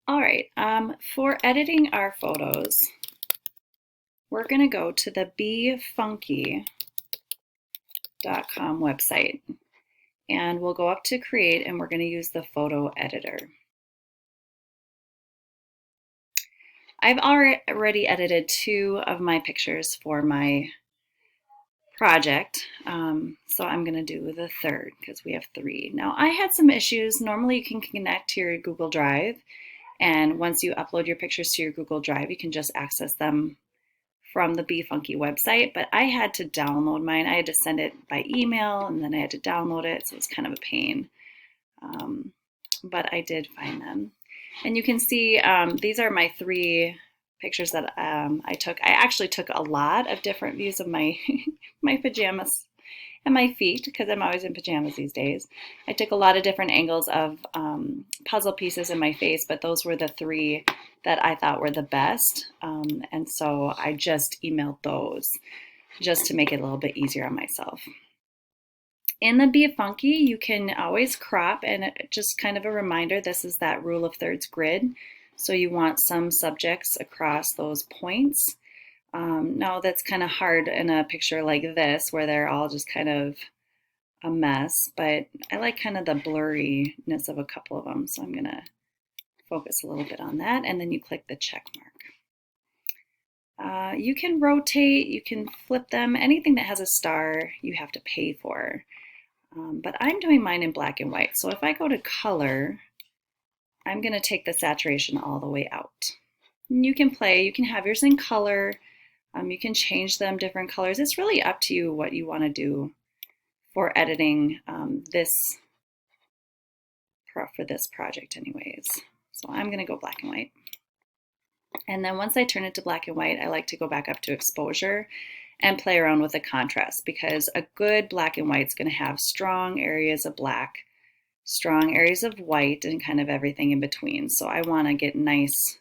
All right, for editing our photos, we're going to go to the befunky.com website, and we'll go up to create, and we're going to use the photo editor. I've already edited 2 of my pictures for my project, so I'm going to do the third because we have 3. Now, I had some issues. Normally you can connect to your Google Drive, and once you upload your pictures to your Google Drive, you can just access them from the befunky website, but I had to download mine. I had to send it by email, and then I had to download it, so it was kind of a pain. But I did find them. And you can see these are my 3 pictures that I took. I actually took a lot of different views of my my pajamas and my feet because I'm always in pajamas these days. I took a lot of different angles of puzzle pieces in my face, but those were the 3 that I thought were the best. And so I just emailed those just to make it a little bit easier on myself. In the befunky, you can always crop, and just kind of a reminder, this is that rule of thirds grid. So you want some subjects across those points. Now that's kind of hard in a picture like this where they're all just kind of a mess, but I like kind of the blurriness of a couple of them. So I'm gonna focus a little bit on that, and then you click the check mark. You can rotate, you can flip them. Anything that has a star you have to pay for. But I'm doing mine in black and white. So if I go to color, I'm going to take the saturation all the way out. And you can play, you can have yours in color, you can change them different colors. It's really up to you what you want to do for editing for this project anyways. So I'm going to go black and white. And then once I turn it to black and white, I like to go back up to exposure and play around with the contrast, because a good black and white is going to have strong areas of black, strong areas of white, and kind of everything in between. So I want to get nice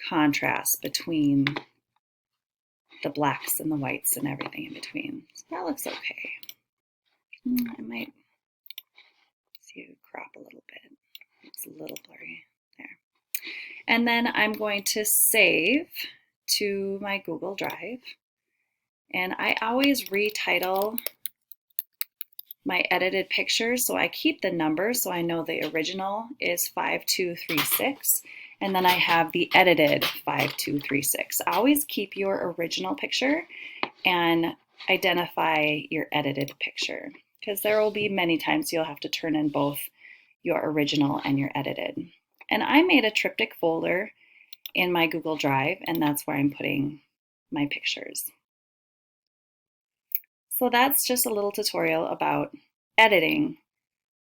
contrast between the blacks and the whites and everything in between. So that looks okay. I might see it crop a little bit. It's a little blurry there. And then I'm going to save to my Google Drive. And I always retitle my edited pictures, so I keep the number so I know the original is 5236, and then I have the edited 5236. Always keep your original picture and identify your edited picture, because there will be many times you'll have to turn in both your original and your edited. And I made a triptych folder in my Google Drive, and that's where I'm putting my pictures. So that's just a little tutorial about editing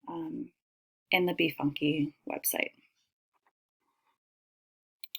in the befunky website.